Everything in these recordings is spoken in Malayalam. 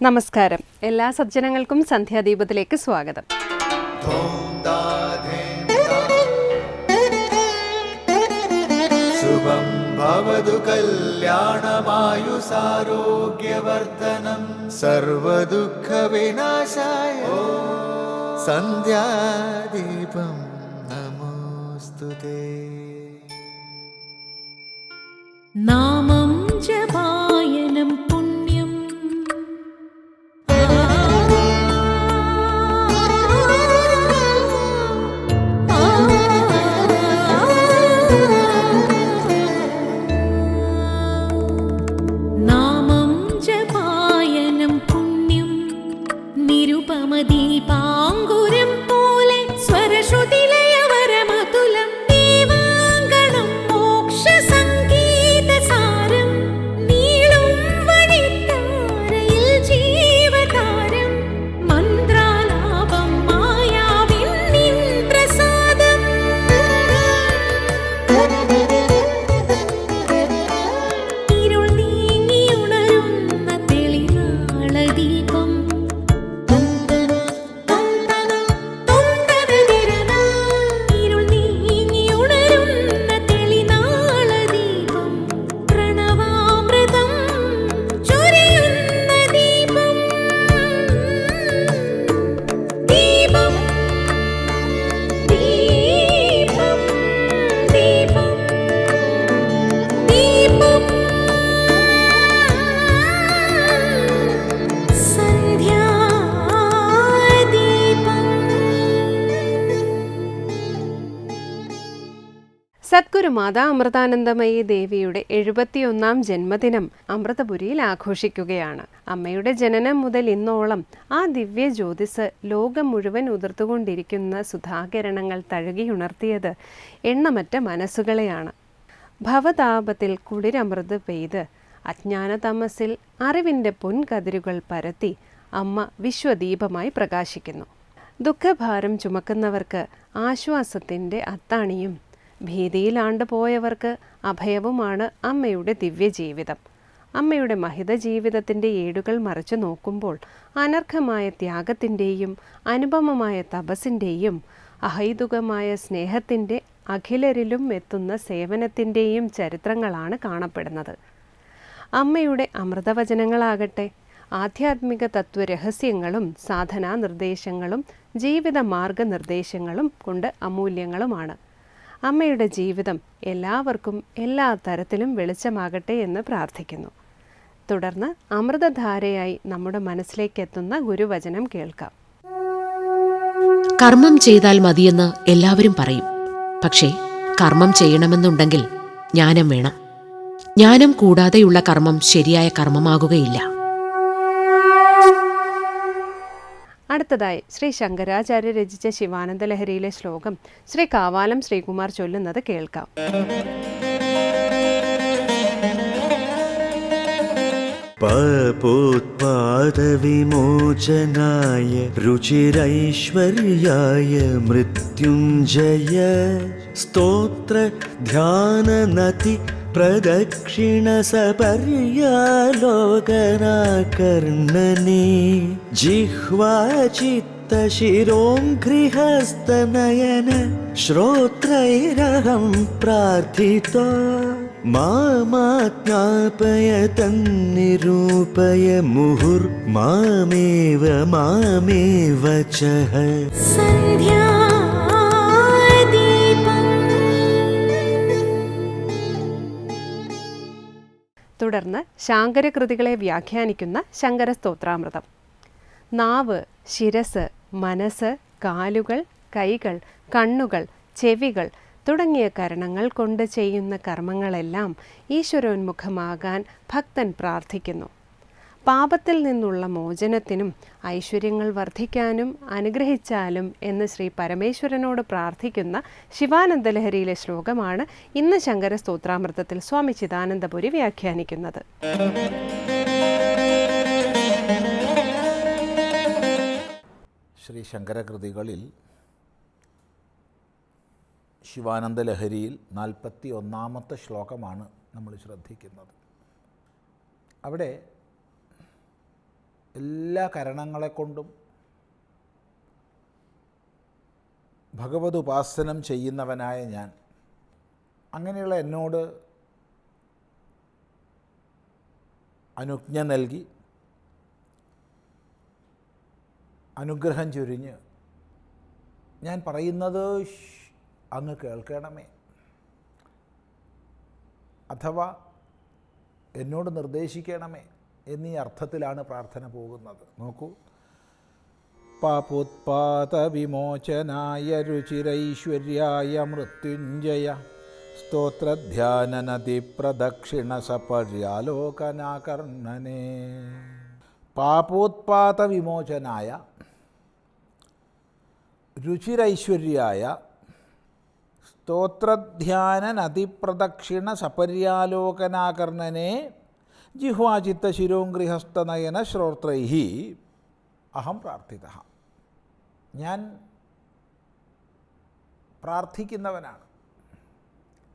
നമസ്കാരം. എല്ലാ സജ്ജനങ്ങൾക്കും സന്ധ്യാദീപത്തിലേക്ക് സ്വാഗതം. ശുഭം ഭവതു കല്യാണമായുസാരോഗ്യവർദ്ധനം സർവദുഃഖ വിനാശായ സന്ധ്യാദീപം നമോസ്തുതേ. നാമം ജപായനം പുണ്യം നാമം ജപായനം പുണ്യം നിരുപമദീപാങ്കുരം പോലെ സ്വരശ്രുതിലയവരമതുലം ദീവാങ്കണം മോക്ഷസംഗീതസാരം നീളും വഴിത്താരയിൽ ജീവതാരം മന്ത്രാലാപം മായാവിൻ നിൻ പ്രസാദം ഇരുൾ നീങ്ങിയുണരുന്ന തെളിനാളദീപം ഇരുൾ നീങ്ങിയുണരുന്ന തെളിനാളദീപം പ്രണവാമൃതം ചൊരിയുന്ന ദീപം ദീപം ദീപം ദീപം ദീപം സദ്ഗുരു മാതാ അമൃതാനന്ദമയി ദേവിയുടെ 71ാം ജന്മദിനം അമൃതപുരിയിൽ ആഘോഷിക്കുകയാണ്. അമ്മയുടെ ജനനം മുതൽ ഇന്നോളം ആ ദിവ്യ ജ്യോതിസ് ലോകം മുഴുവൻ ഉതിർത്തുകൊണ്ടിരിക്കുന്ന സുധാകിരണങ്ങൾ തഴുകിയുണർത്തിയത് എണ്ണമറ്റ മനസ്സുകളെയാണ്. ഭവതാപത്തിൽ കുളിരമൃത് പെയ്ത് അജ്ഞാനതമസിൽ അറിവിൻ്റെ പൊൻകതിരുകൾ പരത്തി അമ്മ വിശ്വദീപമായി പ്രകാശിക്കുന്നു. ദുഃഖഭാരം ചുമക്കുന്നവർക്ക് ആശ്വാസത്തിൻ്റെ അത്താണിയും ഭീതിയിലാണ്ടുപോയവർക്ക് അഭയവുമാണ് അമ്മയുടെ ദിവ്യജീവിതം. അമ്മയുടെ മഹിത ജീവിതത്തിൻ്റെ ഏടുകൾ മറിച്ചു നോക്കുമ്പോൾ അനർഘമായ ത്യാഗത്തിൻ്റെയും അനുപമമായ തപസ്സിൻ്റെയും അഹൈതുകമായ സ്നേഹത്തിൻ്റെ അഖിലരിലും എത്തുന്ന സേവനത്തിൻ്റെയും ചരിത്രങ്ങളാണ് കാണപ്പെടുന്നത്. അമ്മയുടെ അമൃതവചനങ്ങളാകട്ടെ ആധ്യാത്മിക തത്വരഹസ്യങ്ങളും സാധനാ നിർദ്ദേശങ്ങളും ജീവിത മാർഗനിർദ്ദേശങ്ങളും കൊണ്ട് അമൂല്യങ്ങളുമാണ്. അമ്മയുടെ ജീവിതം എല്ലാവർക്കും എല്ലാ തരത്തിലും വെളിച്ചമാകട്ടെ എന്ന് പ്രാർത്ഥിക്കുന്നു. തുടർന്ന് അമൃതധാരയായി നമ്മുടെ മനസ്സിലേക്കെത്തുന്ന ഗുരുവചനം കേൾക്കാം. കർമ്മം ചെയ്താൽ മതിയെന്ന് എല്ലാവരും പറയും. പക്ഷേ കർമ്മം ചെയ്യണമെന്നുണ്ടെങ്കിൽ ജ്ഞാനം വേണം. ജ്ഞാനം കൂടാതെയുള്ള കർമ്മം ശരിയായ കർമ്മമാകുകയില്ല. അടുത്തതായി ശ്രീ ശങ്കരാചാര്യ രചിച്ച ശിവാനന്ദ ലഹരിയിലെ ശ്ലോകം ശ്രീ കാവാലം ശ്രീകുമാർ ചൊല്ലുന്നത് കേൾക്കാം. പാപോത്പാദവിമോചനായ രുചിരൈശ്വര്യായ മൃത്യുഞ്ജയ സ്തോത്ര ധ്യാനനതി പ്രദക്ഷിണ സപര്യാലോകനാകർണനേ ജിഹ്വാചിത്തശിരോംഘ്രിഹസ്തനയന ശ്രോത്രൈരഹം പ്രാർത്ഥിതോ മാമാജ്ഞാപയ തന്നിരൂപയ മുഹുർമാമേവ മാമേവ ചഃ. തുടർന്ന് ശാങ്കരകൃതികളെ വ്യാഖ്യാനിക്കുന്ന ശങ്കരസ്തോത്രാമൃതം. നാവ്, ശിരസ്, മനസ്സ്, കാലുകൾ, കൈകൾ, കണ്ണുകൾ, ചെവികൾ തുടങ്ങിയ കരണങ്ങൾ കൊണ്ട് ചെയ്യുന്ന കർമ്മങ്ങളെല്ലാം ഈശ്വരോന്മുഖമാകാൻ ഭക്തൻ പ്രാർത്ഥിക്കുന്നു. പാപത്തിൽ നിന്നുള്ള മോചനത്തിനും ഐശ്വര്യങ്ങൾ വർദ്ധിക്കാനും അനുഗ്രഹിച്ചാലും എന്ന് ശ്രീ പരമേശ്വരനോട് പ്രാർത്ഥിക്കുന്ന ശിവാനന്ദലഹരിയിലെ ശ്ലോകമാണ് ഇന്ന് ശങ്കര സ്തോത്രാമൃതത്തിൽ സ്വാമി ചിദാനന്ദപുരി വ്യാഖ്യാനിക്കുന്നത്. ശ്രീ ശങ്കരകൃതികളിൽ ശിവാനന്ദലഹരിയിൽ 41ാമത്തെ ശ്ലോകമാണ് നമ്മൾ ശ്രദ്ധിക്കുന്നത്. അവിടെ എല്ലാ കരണങ്ങളെ കൊണ്ടും ഭഗവത് ഉപാസനം ചെയ്യുന്നവനായ ഞാൻ, അങ്ങനെയുള്ള എന്നോട് അനുജ്ഞ നൽകി അനുഗ്രഹം ചൊരിഞ്ഞ് ഞാൻ പറയുന്നത് അങ്ങ് കേൾക്കണമേ, അഥവാ എന്നോട് നിർദ്ദേശിക്കണമേ എന്നീ അർത്ഥത്തിലാണ് പ്രാർത്ഥന പോകുന്നത്. നോക്കൂ, പാപോത്പാത വിമോചനായ രുചിരൈശ്വര്യായ മൃത്യുഞ്ജയ സ്തോത്രധ്യാനനദി പ്രദക്ഷിണ സപര്യാലോകനാകർണനേ. പാപോത്പാത വിമോചനായ രുചിരൈശ്വര്യായ സ്തോത്രധ്യാനനദിപ്രദക്ഷിണ സപര്യാലോകനാകർണനേ ജിഹ്വാചിത്തശിരോംഗൃഹസ്ഥനയന ശ്രോത്രൈഃ അഹം പ്രാർത്ഥിതഃ. ഞാൻ പ്രാർത്ഥിക്കുന്നവനാണ്.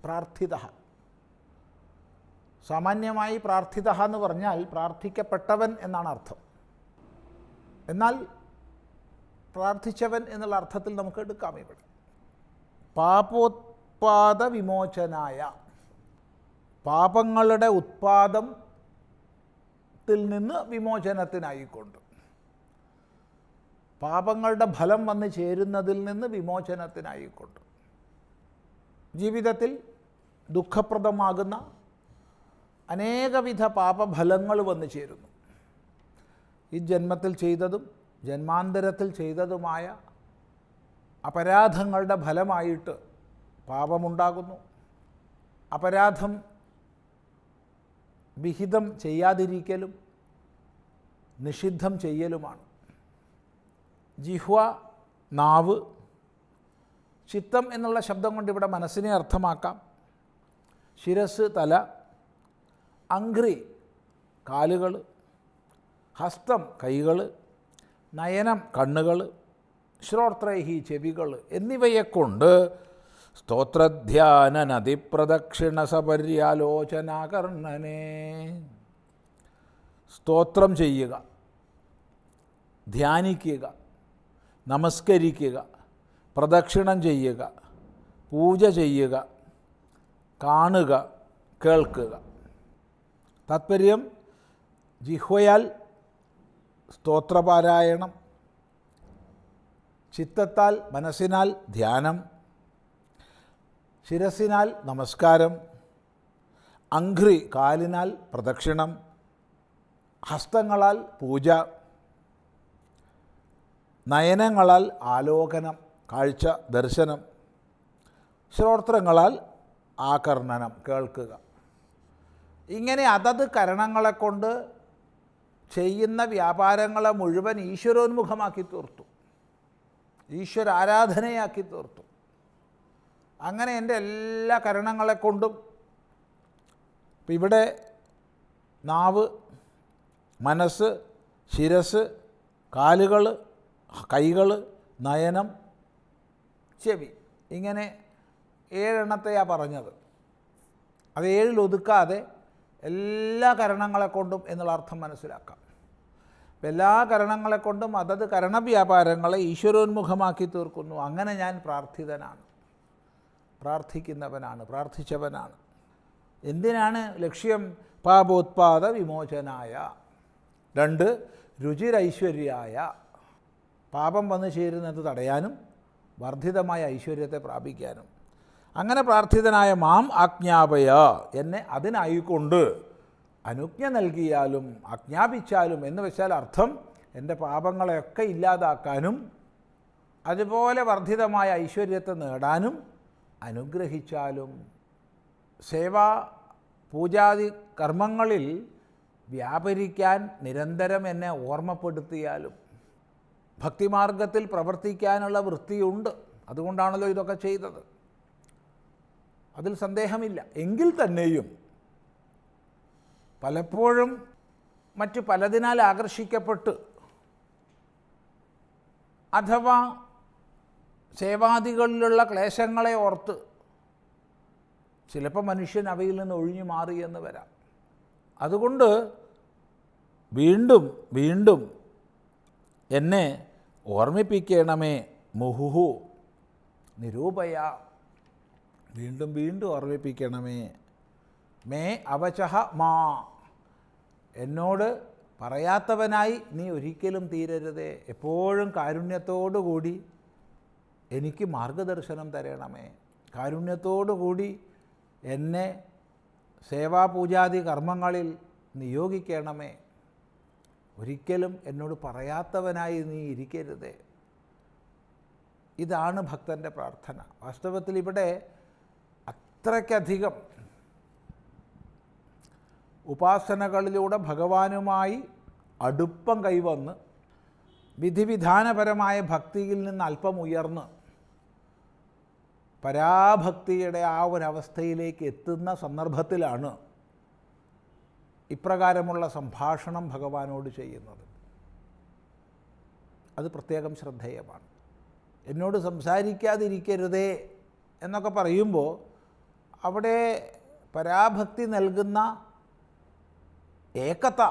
പ്രാർത്ഥിതഃ, സാമാന്യമായി പ്രാർത്ഥിതഃ എന്ന് പറഞ്ഞാൽ പ്രാർത്ഥിക്കപ്പെട്ടവൻ എന്നാണ് അർത്ഥം. എന്നാൽ പ്രാർത്ഥിച്ചവൻ എന്നുള്ള അർത്ഥത്തിൽ നമുക്ക് എടുക്കാം. ഇവിടെ പാപോത്പാദ വിമോചനായ, പാപങ്ങളുടെ ഉത്പാദത്തിൽ നിന്ന് വിമോചനത്തിനായിക്കൊണ്ട്, പാപങ്ങളുടെ ഫലം വന്ന് ചേരുന്നതിൽ നിന്ന് വിമോചനത്തിനായിക്കൊണ്ട്, ജീവിതത്തിൽ ദുഃഖപ്രദമാകുന്ന അനേകവിധ പാപഫലങ്ങൾ വന്നു ചേരുന്നു. ഈ ജന്മത്തിൽ ചെയ്തതും ജന്മാന്തരത്തിൽ ചെയ്തതുമായ അപരാധങ്ങളുടെ ഫലമായിട്ട് പാപമുണ്ടാകുന്നു. അപരാധം വിഹിതം ചെയ്യാതിരിക്കലും നിഷിദ്ധം ചെയ്യലുമാണ്. ജിഹ്വ, നാവ്, ചിത്തം എന്നുള്ള ശബ്ദം കൊണ്ട് ഇവിടെ മനസ്സിനെ അർത്ഥമാക്കാം. ശിരസ്, തല, അംഘ്രി, കാലുകൾ, ഹസ്തം, കൈകൾ, നയനം, കണ്ണുകൾ, ശ്രോത്രൈഹി, ചെവികൾ എന്നിവയെക്കൊണ്ട് സ്തോത്രധ്യാനനദിപ്രദക്ഷിണ സപര്യാലോചനാകർണനേ. സ്തോത്രം ചെയ്യുക, ധ്യാനിക്കുക, നമസ്കരിക്കുക, പ്രദക്ഷിണം ചെയ്യുക, പൂജ ചെയ്യുക, കാണുക, കേൾക്കുക. താത്പര്യം ജിഹ്വയാൽ സ്തോത്രപാരായണം, ചിത്തത്താൽ മനസ്സിനാൽ ധ്യാനം, ശിരസിനാൽ നമസ്കാരം, അംഘ്രി കാലിനാൽ പ്രദക്ഷിണം, ഹസ്തങ്ങളാൽ പൂജ, നയനങ്ങളാൽ ആലോകനം കാഴ്ച ദർശനം, ശ്രോത്രങ്ങളാൽ ആകർണനം കേൾക്കുക. ഇങ്ങനെ അതത് കരണങ്ങളെ കൊണ്ട് ചെയ്യുന്ന വ്യാപാരങ്ങളെ മുഴുവൻ ഈശ്വരോന്മുഖമാക്കി തീർത്തു, ഈശ്വരാരാധനയാക്കി തീർത്തു. അങ്ങനെ എൻ്റെ എല്ലാ കരണങ്ങളെ കൊണ്ടും, ഇവിടെ നാവ്, മനസ്സ്, ശിരസ്, കാലുകൾ, കൈകൾ, നയനം, ചെവി, ഇങ്ങനെ 7 എണ്ണത്തെയാണ് പറഞ്ഞത്. അത് 7 ഒതുക്കാതെ എല്ലാ കരണങ്ങളെ കൊണ്ടും എന്നുള്ള അർത്ഥം മനസ്സിലാക്കാം. എല്ലാ കരണങ്ങളെ കൊണ്ടും അതത് കരണവ്യാപാരങ്ങളെ ഈശ്വരോന്മുഖമാക്കി തീർക്കുന്നു. അങ്ങനെ ഞാൻ പ്രാർത്ഥിതനാണ്, പ്രാർത്ഥിക്കുന്നവനാണ്, പ്രാർത്ഥിച്ചവനാണ്. എന്തിനാണ് ലക്ഷ്യം? പാപോത്പാദ വിമോചനായ. 2 രുചിരൈശ്വര്യായ, പാപം വന്നു ചേരുന്നത് തടയാനും വർദ്ധിതമായ ഐശ്വര്യത്തെ പ്രാപിക്കാനും. അങ്ങനെ പ്രാർത്ഥിതനായ മാം ആജ്ഞാപയ, എന്നെ അതിനായിക്കൊണ്ട് അനുജ്ഞ നൽകിയാലും ആജ്ഞാപിച്ചാലും എന്ന് വെച്ചാൽ അർത്ഥം എൻ്റെ പാപങ്ങളെയൊക്കെ ഇല്ലാതാക്കാനും അതുപോലെ വർദ്ധിതമായ ഐശ്വര്യത്തെ നേടാനും അനുഗ്രഹിച്ചാലും, സേവാ പൂജാതി കർമ്മങ്ങളിൽ വ്യാപരിക്കാൻ നിരന്തരം എന്നെ ഓർമ്മപ്പെടുത്തിയാലും, ഭക്തിമാർഗത്തിൽ പ്രവർത്തിക്കാനുള്ള വൃത്തിയുണ്ട്, അതുകൊണ്ടാണല്ലോ ഇതൊക്കെ ചെയ്തത്, അതിൽ സന്ദേഹമില്ല. എങ്കിൽ തന്നെയും പലപ്പോഴും മറ്റു പലതിനാൽ ആകർഷിക്കപ്പെട്ട് അഥവാ സേവാദികളിലുള്ള ക്ലേശങ്ങളെ ഓർത്ത് ചിലപ്പോൾ മനുഷ്യൻ അവയിൽ നിന്ന് ഒഴിഞ്ഞു മാറിയെന്ന് വരാം. അതുകൊണ്ട് വീണ്ടും വീണ്ടും എന്നെ ഓർമ്മിപ്പിക്കണമേ. മുഹുഹു നിരൂപയ, വീണ്ടും വീണ്ടും ഓർമ്മിപ്പിക്കണമേ. മേ അവചഹ മാ, എന്നോട് പറയാത്തവനായി നീ ഒരിക്കലും തീരരുതേ. എപ്പോഴും കാരുണ്യത്തോടുകൂടി എനിക്ക് മാർഗദർശനം തരണമേ. കാരുണ്യത്തോടുകൂടി എന്നെ സേവാപൂജാതി കർമ്മങ്ങളിൽ നിയോഗിക്കണമേ. ഒരിക്കലും എന്നോട് പറയാത്തവനായി നീ ഇരിക്കരുതേ. ഇതാണ് ഭക്തൻ്റെ പ്രാർത്ഥന. വാസ്തവത്തിൽ ഇവിടെ അത്രയ്ക്കധികം ഉപാസനകളിലൂടെ ഭഗവാനുമായി അടുപ്പം കൈവന്ന് വിധിവിധാനപരമായ ഭക്തിയിൽ നിന്ന് അല്പം ഉയർന്ന് പരാഭക്തിയുടെ ആ ഒരവസ്ഥയിലേക്ക് എത്തുന്ന സന്ദർഭത്തിലാണ് ഇപ്രകാരമുള്ള സംഭാഷണം ഭഗവാനോട് ചെയ്യുന്നത്. അത് പ്രത്യേകം ശ്രദ്ധേയമാണ്. എന്നോട് സംസാരിക്കാതിരിക്കരുതേ എന്നൊക്കെ പറയുമ്പോൾ അവിടെ പരാഭക്തി നൽകുന്ന ഏകത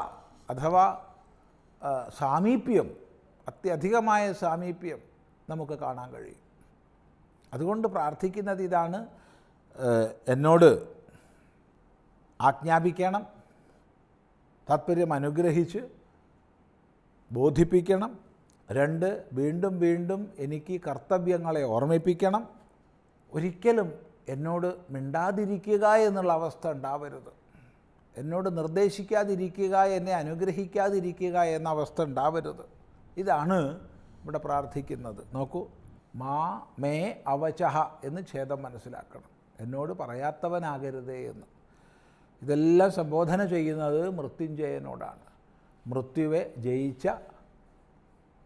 അഥവാ സാമീപ്യം, അത്യധികമായ സാമീപ്യം നമുക്ക് കാണാൻ കഴിയും. അതുകൊണ്ട് പ്രാർത്ഥിക്കുന്നത് ഇതാണ്: എന്നോട് ആജ്ഞാപിക്കണം, താത്പര്യം അനുഗ്രഹിച്ച് ബോധിപ്പിക്കണം. 2, വീണ്ടും വീണ്ടും എനിക്ക് കർത്തവ്യങ്ങളെ ഓർമ്മിപ്പിക്കണം. ഒരിക്കലും എന്നോട് മിണ്ടാതിരിക്കുക എന്നുള്ള അവസ്ഥ ഉണ്ടാവരുത്. എന്നോട് നിർദ്ദേശിക്കാതിരിക്കുക, എന്നെ അനുഗ്രഹിക്കാതിരിക്കുക എന്ന അവസ്ഥ ഉണ്ടാവരുത്. ഇതാണ് ഇവിടെ പ്രാർത്ഥിക്കുന്നത്. നോക്കൂ, മാ മേ അവചഹ എന്ന് ഛേദം മനസ്സിലാക്കണം. എന്നോട് പറയാത്തവനാകരുതേ എന്ന്. ഇതെല്ലാം സംബോധന ചെയ്യുന്നത് മൃത്യുഞ്ജയനോടാണ്. മൃത്യുവെ ജയിച്ച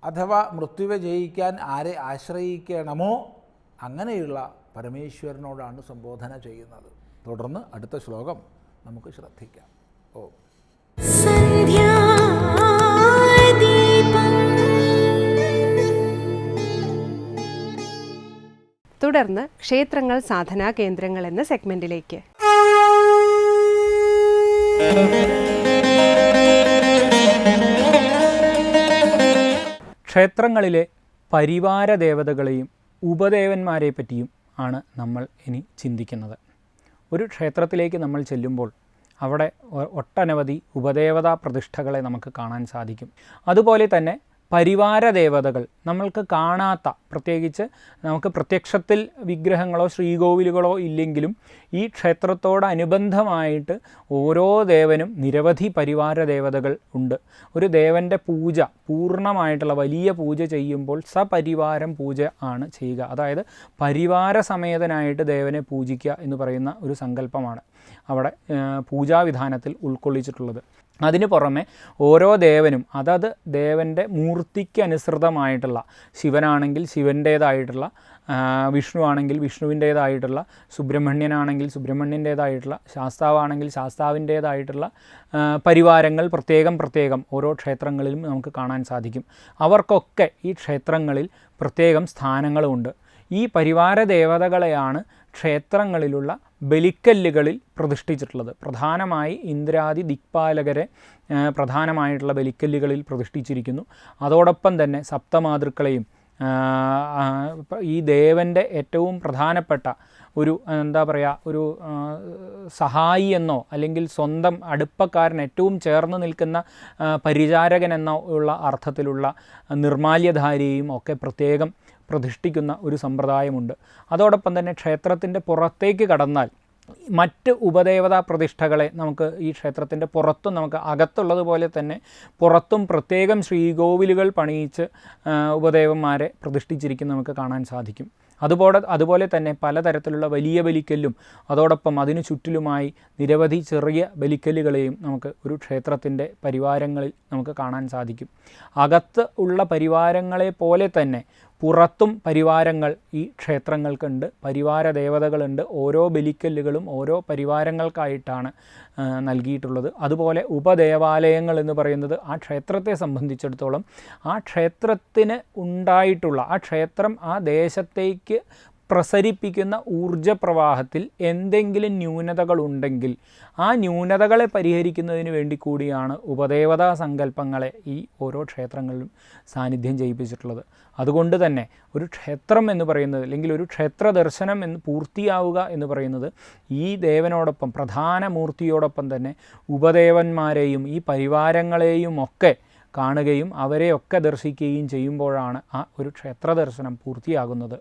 അഥവാ മൃത്യുവെ ജയിക്കാൻ ആരെ ആശ്രയിക്കണമോ അങ്ങനെയുള്ള പരമേശ്വരനോടാണ് സംബോധന ചെയ്യുന്നത്. തുടർന്ന് അടുത്ത ശ്ലോകം നമുക്ക് ശ്രദ്ധിക്കാം. ഓം തുടർന്ന് ക്ഷേത്രങ്ങൾ സാധനാ കേന്ദ്രങ്ങൾ എന്ന സെഗ്മെന്റിലേക്ക്. ക്ഷേത്രങ്ങളിലെ പരിവാര ദേവതകളെയും ഉപദേവന്മാരെ പറ്റിയും ആണ് നമ്മൾ ഇനി ചിന്തിക്കുന്നത്. ഒരു ക്ഷേത്രത്തിലേക്ക് നമ്മൾ ചെല്ലുമ്പോൾ അവിടെ ഒട്ടനവധി ഉപദേവതാ പ്രതിഷ്ഠകളെ നമുക്ക് കാണാൻ സാധിക്കും. അതുപോലെ തന്നെ പരിവാര ദേവതകൾ നമ്മൾക്ക് കാണാത്ത, പ്രത്യേകിച്ച് നമുക്ക് പ്രത്യക്ഷത്തിൽ വിഗ്രഹങ്ങളോ ശ്രീകോവിലുകളോ ഇല്ലെങ്കിലും ഈ ക്ഷേത്രത്തോടനുബന്ധമായിട്ട് ഓരോ ദേവനും നിരവധി പരിവാര ദേവതകൾ ഉണ്ട്. ഒരു ദേവൻ്റെ പൂജ പൂർണ്ണമായിട്ടുള്ള വലിയ പൂജ ചെയ്യുമ്പോൾ സപരിവാരം പൂജ ആണ് ചെയ്യുക. അതായത് പരിവാര സമേതനായിട്ട് ദേവനെ പൂജിക്കുക എന്ന് പറയുന്ന ഒരു സങ്കല്പമാണ് അവിടെ പൂജാവിധാനത്തിൽ ഉൾക്കൊള്ളിച്ചിട്ടുള്ളത്. അതിനു പുറമെ ഓരോ ദേവനും അതത് ദേവൻ്റെ മൂർത്തിക്ക് അനുസൃതമായിട്ടുള്ള, ശിവനാണെങ്കിൽ ശിവൻ്റേതായിട്ടുള്ള, വിഷ്ണു ആണെങ്കിൽ വിഷ്ണുവിൻ്റേതായിട്ടുള്ള, സുബ്രഹ്മണ്യനാണെങ്കിൽ സുബ്രഹ്മണ്യൻ്റേതായിട്ടുള്ള, ശാസ്താവാണെങ്കിൽ ശാസ്താവിൻ്റേതായിട്ടുള്ള പരിവാരങ്ങൾ പ്രത്യേകം പ്രത്യേകം ഓരോ ക്ഷേത്രങ്ങളിലും നമുക്ക് കാണാൻ സാധിക്കും. അവർക്കൊക്കെ ഈ ക്ഷേത്രങ്ങളിൽ പ്രത്യേകം സ്ഥാനങ്ങളുമുണ്ട്. ഈ പരിവാര ദേവതകളെയാണ് ക്ഷേത്രങ്ങളിലുള്ള ബലിക്കല്ലുകളിൽ പ്രതിഷ്ഠിച്ചിട്ടുള്ളത്. പ്രധാനമായി ഇന്ദ്രാദി ദിക്പാലകരെ പ്രധാനമായിട്ടുള്ള ബലിക്കല്ലുകളിൽ പ്രതിഷ്ഠിച്ചിരിക്കുന്നു. അതോടൊപ്പം തന്നെ സപ്തമാതൃക്കളെയും ഈ ദേവൻ്റെ ഏറ്റവും പ്രധാനപ്പെട്ട ഒരു ഒരു സഹായി എന്നോ അല്ലെങ്കിൽ സ്വന്തം അടുപ്പക്കാരൻ ഏറ്റവും ചേർന്ന് നിൽക്കുന്ന പരിചാരകൻ എന്നോ ഉള്ള അർത്ഥത്തിലുള്ള നിർമാല്യധാരിയെയും ഒക്കെ പ്രത്യേകം പ്രതിഷ്ഠിക്കുന്ന ഒരു സമ്പ്രദായമുണ്ട്. അതോടൊപ്പം തന്നെ ക്ഷേത്രത്തിൻ്റെ പുറത്തേക്ക് കടന്നാൽ മറ്റ് ഉപദേവതാ പ്രതിഷ്ഠകളെ നമുക്ക് ഈ ക്ഷേത്രത്തിൻ്റെ പുറത്തും, നമുക്ക് അകത്തുള്ളതുപോലെ തന്നെ പുറത്തും പ്രത്യേകം ശ്രീകോവിലുകൾ പണിയിച്ച് ഉപദേവന്മാരെ പ്രതിഷ്ഠിച്ചിരിക്കുന്ന നമുക്ക് കാണാൻ സാധിക്കും. അതുപോലെ തന്നെ പലതരത്തിലുള്ള വലിയ ബലിക്കല്ലും അതോടൊപ്പം അതിനു ചുറ്റിലുമായി നിരവധി ചെറിയ ബലിക്കല്ലുകളെയും നമുക്ക് ഒരു ക്ഷേത്രത്തിൻ്റെ പരിവാരങ്ങളിൽ നമുക്ക് കാണാൻ സാധിക്കും. അകത്ത് ഉള്ള പരിവാരങ്ങളെ പോലെ തന്നെ പുറത്തും പരിവാരങ്ങൾ ഈ ക്ഷേത്രങ്ങൾക്കുണ്ട്. പരിവാര ദേവതകളുണ്ട്. ഓരോ ബലിക്കല്ലുകളും ഓരോ പരിവാരങ്ങൾക്കായിട്ടാണ് നൽകിയിട്ടുള്ളത്. അതുപോലെ ഉപദേവാലയങ്ങൾ എന്ന് പറയുന്നത് ആ ക്ഷേത്രത്തെ സംബന്ധിച്ചിടത്തോളം ആ ക്ഷേത്രത്തിന് ഉണ്ടായിട്ടുള്ള, ആ ക്ഷേത്രം ആ ദേശത്തേക്ക് പ്രസരിപ്പിക്കുന്ന ഊർജപ്രവാഹത്തിൽ എന്തെങ്കിലും ന്യൂനതകളുണ്ടെങ്കിൽ ആ ന്യൂനതകളെ പരിഹരിക്കുന്നതിന് വേണ്ടി കൂടിയാണ് ഉപദേവതാ സങ്കല്പങ്ങളെ ഈ ഓരോ ക്ഷേത്രങ്ങളിലും സാന്നിധ്യം ചെയ്യിപ്പിച്ചിട്ടുള്ളത്. അതുകൊണ്ട് തന്നെ ഒരു ക്ഷേത്രം എന്ന് പറയുന്നത്, അല്ലെങ്കിൽ ഒരു ക്ഷേത്ര ദർശനം എന്ന് പൂർത്തിയാവുക എന്ന് പറയുന്നത് ഈ ദേവനോടൊപ്പം, പ്രധാന മൂർത്തിയോടൊപ്പം തന്നെ ഉപദേവന്മാരെയും ഈ പരിവാരങ്ങളെയും ഒക്കെ കാണുകയും അവരെയൊക്കെ ദർശിക്കുകയും ചെയ്യുമ്പോഴാണ് ആ ഒരു ക്ഷേത്ര ദർശനം പൂർത്തിയാകുന്നത്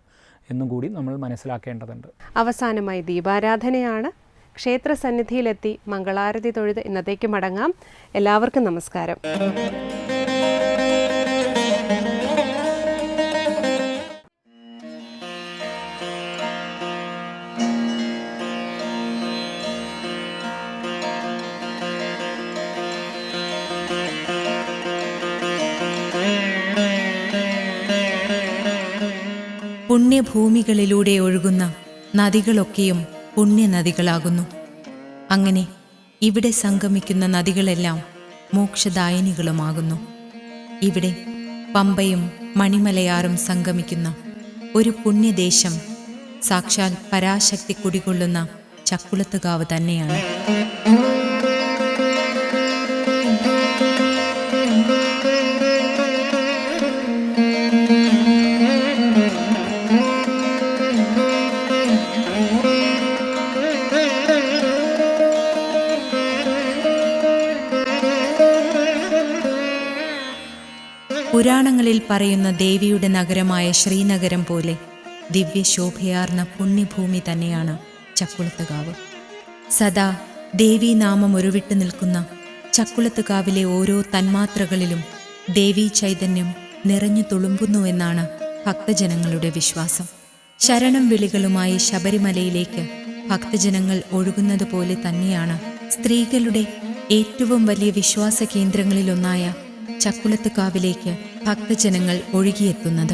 എന്നും കൂടി നമ്മൾ മനസ്സിലാക്കേണ്ടതുണ്ട്. അവസാനമായി ദീപാരാധനയാണ്. ക്ഷേത്ര സന്നിധിയിലെത്തി മംഗളാരതി തൊഴുത് ഇന്നത്തേക്ക് മടങ്ങാം. എല്ലാവർക്കും നമസ്കാരം. പുണ്യഭൂമികളിലൂടെ ഒഴുകുന്ന നദികളൊക്കെയും പുണ്യനദികളാകുന്നു. അങ്ങനെ ഇവിടെ സംഗമിക്കുന്ന നദികളെല്ലാം മോക്ഷദായിനികളുമാകുന്നു. ഇവിടെ പമ്പയും മണിമലയാറും സംഗമിക്കുന്ന ഒരു പുണ്യദേശം സാക്ഷാൽ പരാശക്തി കുടികൊള്ളുന്ന ചക്കുളത്തുകാവ് തന്നെയാണ്. പുരാണങ്ങളിൽ പറയുന്ന ദേവിയുടെ നഗരമായ ശ്രീനഗരം പോലെ ദിവ്യശോഭയാർന്ന പുണ്യഭൂമി തന്നെയാണ് ചക്കുളത്തുകാവ്. സദാ ദേവീനാമം ഉരുവിട്ട് നിൽക്കുന്ന ചക്കുളത്തുകാവിലെ ഓരോ തന്മാത്രകളിലും ദേവീ ചൈതന്യം നിറഞ്ഞു തുളുമ്പുന്നുവെന്നാണ് ഭക്തജനങ്ങളുടെ വിശ്വാസം. ശരണം വിളികളുമായി ശബരിമലയിലേക്ക് ഭക്തജനങ്ങൾ ഒഴുകുന്നത് പോലെ തന്നെയാണ് സ്ത്രീകളുടെ ഏറ്റവും വലിയ വിശ്വാസ കേന്ദ്രങ്ങളിലൊന്നായ ചക്കുളത്തുകാവിലേക്ക് ഭക്തജനങ്ങൾ ഒഴുകിയെത്തുന്നത്.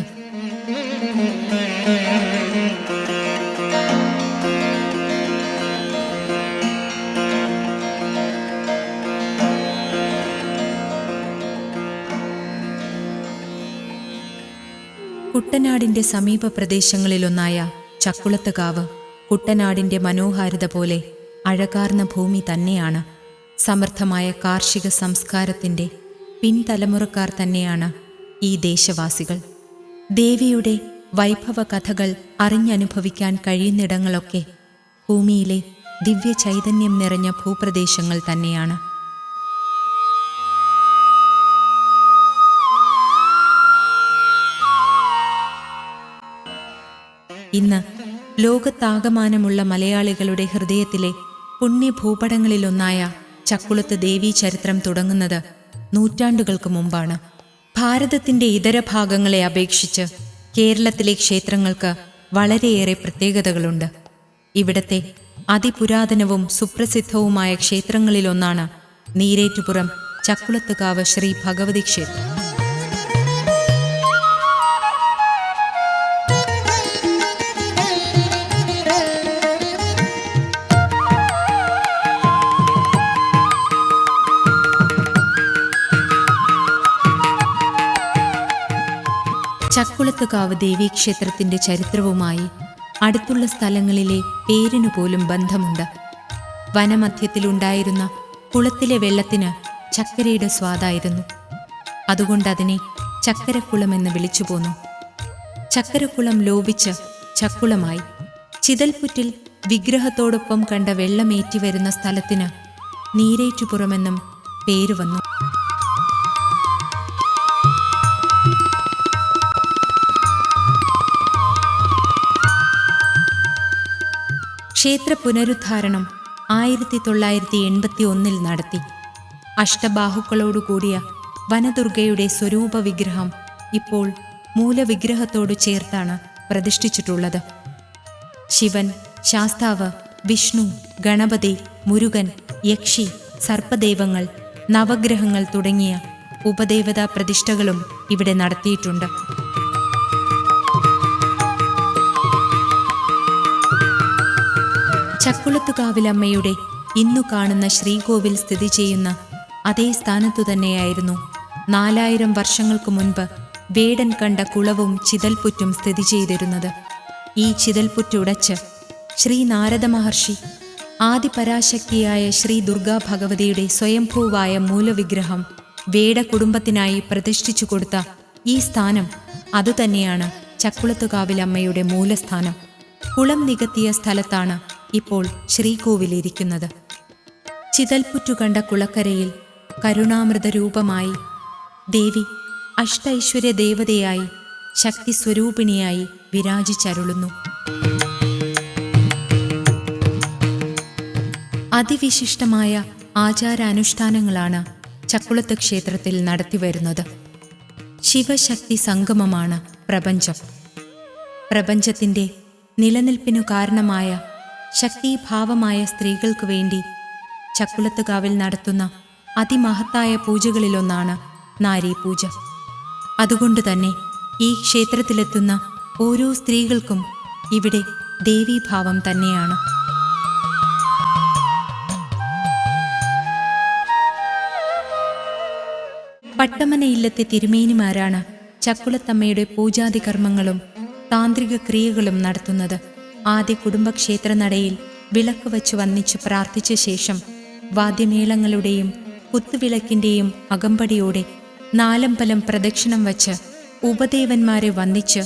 കുട്ടനാടിന്റെ സമീപ പ്രദേശങ്ങളിലൊന്നായ ചക്കുളത്തുകാവ് കുട്ടനാടിന്റെ മനോഹാരിത പോലെ അഴകാർന്ന ഭൂമി തന്നെയാണ്. സമൃദ്ധമായ കാർഷിക സംസ്കാരത്തിന്റെ പിൻതലമുറക്കാർ തന്നെയാണ് ഈ ദേശവാസികൾ. ദേവിയുടെ വൈഭവ കഥകൾ അറിഞ്ഞനുഭവിക്കാൻ കഴിയുന്നിടങ്ങളൊക്കെ ഭൂമിയിലെ ദിവ്യ ചൈതന്യം നിറഞ്ഞ ഭൂപ്രദേശങ്ങൾ തന്നെയാണ്. ഇന്ന് ലോകത്താകമാനമുള്ള മലയാളികളുടെ ഹൃദയത്തിലെ പുണ്യഭൂപടങ്ങളിലൊന്നായ ചക്കുളത്ത് ദേവീ ചരിത്രം തുടങ്ങുന്നത് നൂറ്റാണ്ടുകൾക്ക് മുമ്പാണ്. ഭാരതത്തിന്റെ ഇതര ഭാഗങ്ങളെ അപേക്ഷിച്ച് കേരളത്തിലെ ക്ഷേത്രങ്ങൾക്ക് വളരെയേറെ പ്രത്യേകതകളുണ്ട്. ഇവിടത്തെ അതിപുരാതനവും സുപ്രസിദ്ധവുമായ ക്ഷേത്രങ്ങളിലൊന്നാണ് നീരേറ്റുപുറം ചക്കുളത്തുകാവ് ശ്രീ ഭഗവതി ക്ഷേത്രം. ചക്കുളത്തുകാവ് ദേവീക്ഷേത്രത്തിന്റെ ചരിത്രവുമായി അടുത്തുള്ള സ്ഥലങ്ങളിലെ പേരിനു പോലും ബന്ധമുണ്ട്. വനമധ്യത്തിലുണ്ടായിരുന്ന കുളത്തിലെ വെള്ളത്തിന് ചക്കരയുടെ സ്വാദായിരുന്നു. അതുകൊണ്ടതിനെ ചക്കരക്കുളമെന്ന് വിളിച്ചുപോന്നു. ചക്കരക്കുളം ലോപിച്ച് ചക്കുളമായി. ചിതൽപുറ്റിൽ വിഗ്രഹത്തോടൊപ്പം കണ്ട വെള്ളമേറ്റി വരുന്ന സ്ഥലത്തിന് നീരേറ്റുപുറമെന്നും പേരുവന്നു. ക്ഷേത്ര പുനരുദ്ധാരണം 1981 നടത്തി. അഷ്ടബാഹുക്കളോടുകൂടിയ വനദുർഗയുടെ സ്വരൂപ വിഗ്രഹം ഇപ്പോൾ മൂലവിഗ്രഹത്തോട് ചേർത്താണ് പ്രതിഷ്ഠിച്ചിട്ടുള്ളത്. ശിവൻ, ശാസ്താവ്, വിഷ്ണു, ഗണപതി, മുരുകൻ, യക്ഷി, സർപ്പദൈവങ്ങൾ, നവഗ്രഹങ്ങൾ തുടങ്ങിയ ഉപദേവതാ പ്രതിഷ്ഠകളും ഇവിടെ നടത്തിയിട്ടുണ്ട്. ചക്കുളത്തുകാവിലമ്മയുടെ ഇന്നു കാണുന്ന ശ്രീകോവിൽ സ്ഥിതി ചെയ്യുന്ന അതേ സ്ഥാനത്തു തന്നെയായിരുന്നു 4000 വർഷങ്ങൾക്ക് മുൻപ് വേടൻ കണ്ട കുളവും ചിതൽപുറ്റും സ്ഥിതി ചെയ്തിരുന്നത്. ഈ ചിതൽപുറ്റുടച്ച് ശ്രീ നാരദ മഹർഷി ആദിപരാശക്തിയായ ശ്രീ ദുർഗാ ഭഗവതിയുടെ സ്വയംഭൂവായ മൂലവിഗ്രഹം വേട കുടുംബത്തിനായി പ്രതിഷ്ഠിച്ചു കൊടുത്ത ഈ സ്ഥാനം അതുതന്നെയാണ് ചക്കുളത്തുകാവിലമ്മയുടെ മൂലസ്ഥാനം. കുളം നികത്തിയ സ്ഥലത്താണ് ഇപ്പോൾ ശ്രീകോവിലിരിക്കുന്നത്. ചിതൽപുറ്റു കണ്ട കുളക്കരയിൽ കരുണാമൃത രൂപമായി ദേവി അഷ്ടൈശ്വര്യ ദേവതയായി ശക്തി സ്വരൂപിണിയായി വിരാജിച്ചരുളുന്നു. അതിവിശിഷ്ടമായ ആചാരാനുഷ്ഠാനങ്ങളാണ് ചക്കുളത്ത് ക്ഷേത്രത്തിൽ നടത്തിവരുന്നത്. ശിവശക്തി സംഗമമാണ് പ്രപഞ്ചം. പ്രപഞ്ചത്തിൻ്റെ നിലനിൽപ്പിനു കാരണമായ ശക്തീഭാവമായ സ്ത്രീകൾക്ക് വേണ്ടി ചക്കുളത്തുകാവിൽ നടത്തുന്ന അതിമഹത്തായ പൂജകളിലൊന്നാണ് നാരീപൂജ. അതുകൊണ്ടുതന്നെ ഈ ക്ഷേത്രത്തിലെത്തുന്ന ഓരോ സ്ത്രീകൾക്കും ഇവിടെ ദേവീഭാവം തന്നെയാണ്. പട്ടമന ഇല്ലത്തെ തിരുമേനിമാരാണ് ചക്കുളത്തമ്മയുടെ പൂജാതി കർമ്മങ്ങളും താന്ത്രിക ക്രിയകളും നടത്തുന്നത്. ആദ്യ കുടുംബക്ഷേത്ര നടയിൽ വിളക്ക് വച്ച് വന്നിച്ചു പ്രാർത്ഥിച്ച ശേഷം വാദ്യമേളങ്ങളുടെയും കുത്തുവിളക്കിൻ്റെയും അകമ്പടിയോടെ നാലമ്പലം പ്രദക്ഷിണം വച്ച് ഉപദേവന്മാരെ വന്ദിച്ച്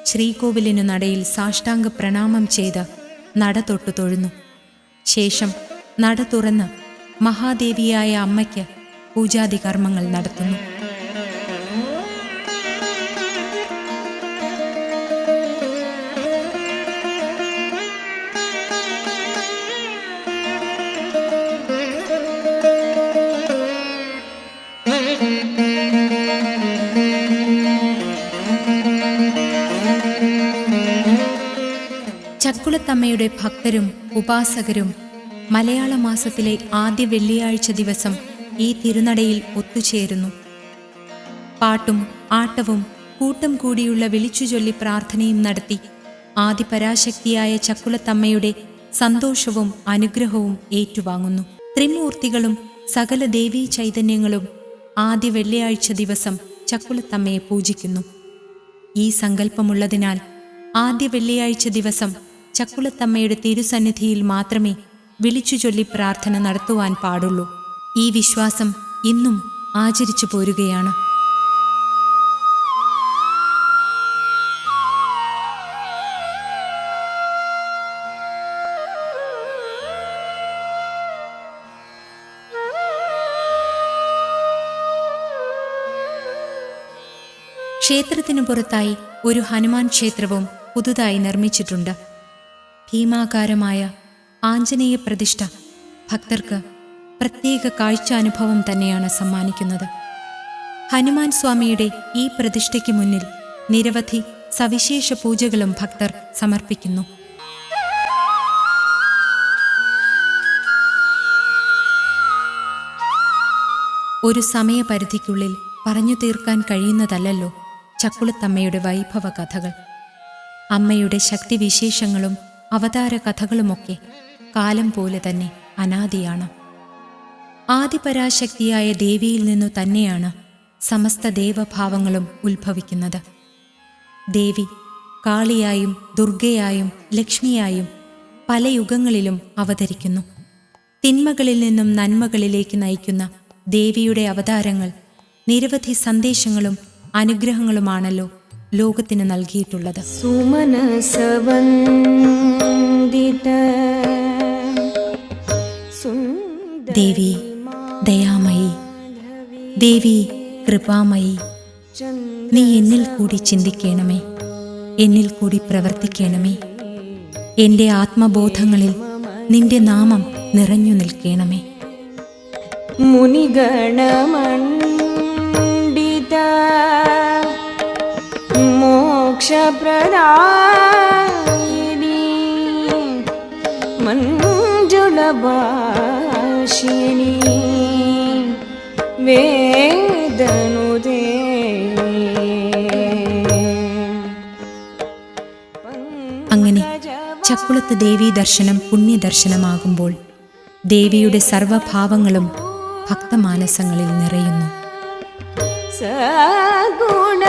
ശ്രീകോവിലിനു നടയിൽ സാഷ്ടാംഗ പ്രണാമം ചെയ്ത് നട തൊട്ടു തൊഴുന്നു. ശേഷം നട തുറന്ന് മഹാദേവിയായ അമ്മയ്ക്ക് പൂജാതി കർമ്മങ്ങൾ നടത്തുന്നു. ചക്കുളത്തമ്മയുടെ ഭക്തരും ഉപാസകരും മലയാള മാസത്തിലെ ആദ്യ വെള്ളിയാഴ്ച ദിവസം ഈ തിരുനടയിൽ ഒത്തുചേരുന്നു. പാട്ടും ആട്ടവും കൂട്ടം കൂടിയുള്ള വിളിച്ചുചൊല്ലി പ്രാർത്ഥനയും നടത്തി ആദിപരാശക്തിയായ ചക്കുളത്തമ്മയുടെ സന്തോഷവും അനുഗ്രഹവും ഏറ്റുവാങ്ങുന്നു. ത്രിമൂർത്തികളും സകല ദേവീ ചൈതന്യങ്ങളും ആദ്യ വെള്ളിയാഴ്ച ദിവസം ചക്കുളത്തമ്മയെ പൂജിക്കുന്നു. ഈ സങ്കല്പമുള്ളതിനാൽ ആദ്യ വെള്ളിയാഴ്ച ദിവസം ചക്കുളത്തമ്മയുടെ തിരുസന്നിധിയിൽ മാത്രമേ വിളിച്ചുചൊല്ലി പ്രാർത്ഥന നടത്തുവാൻ പാടുള്ളൂ. ഈ വിശ്വാസം ഇന്നും ആചരിച്ചു പോരുകയാണ്. ക്ഷേത്രത്തിനു പുറത്തായി ഒരു ഹനുമാൻ ക്ഷേത്രവും പുതുതായി നിർമ്മിച്ചിട്ടുണ്ട്. ഭീമാകാരമായ ആഞ്ജനേയ പ്രതിഷ്ഠ ഭക്തർക്ക് പ്രത്യേക കാഴ്ചാനുഭവം തന്നെയാണ് സമ്മാനിക്കുന്നത്. ഹനുമാൻ സ്വാമിയുടെ ഈ പ്രതിഷ്ഠയ്ക്ക് മുന്നിൽ നിരവധി സവിശേഷ പൂജകളും ഭക്തർ സമർപ്പിക്കുന്നു. ഒരു സമയപരിധിക്കുള്ളിൽ പറഞ്ഞു തീർക്കാൻ കഴിയുന്നതല്ലല്ലോ ചക്കുളത്തമ്മയുടെ വൈഭവ കഥകൾ. അമ്മയുടെ ശക്തിവിശേഷങ്ങളും അവതാര കഥകളുമൊക്കെ കാലം പോലെ തന്നെ അനാദിയാണ്. ആദിപരാശക്തിയായ ദേവിയിൽ നിന്നു തന്നെയാണ് സമസ്ത ദേവഭാവങ്ങളും ഉത്ഭവിക്കുന്നത്. ദേവി കാളിയായും ദുർഗയായും ലക്ഷ്മിയായും പല യുഗങ്ങളിലും അവതരിക്കുന്നു. തിന്മകളിൽ നിന്നും നന്മകളിലേക്ക് നയിക്കുന്ന ദേവിയുടെ അവതാരങ്ങൾ നിരവധി സന്ദേശങ്ങളും അനുഗ്രഹങ്ങളുമാണല്ലോ ലോകത്തിന് നൽകിയിട്ടുള്ളത്. ദേവി ദയാമയി, ദേവി കൃപാമയി, നീ എന്നിൽ കൂടി ചിന്തിക്കണമേ, എന്നിൽ കൂടി പ്രവർത്തിക്കണമേ. എൻ്റെ ആത്മബോധങ്ങളിൽ നിന്റെ നാമം നിറഞ്ഞു നിൽക്കണമേ. മുനിഗണമണ്ഡിത മോക്ഷപ്രദായിനി മഞ്ജുളഭാഷിണി വേദനുദേ. അങ്ങനെ ചക്കുളത്ത് ദേവീ ദർശനം പുണ്യദർശനമാകുമ്പോൾ ദേവിയുടെ സർവഭാവങ്ങളും ഭക്തമാനസങ്ങളിൽ നിറയുന്നു. സഗുണ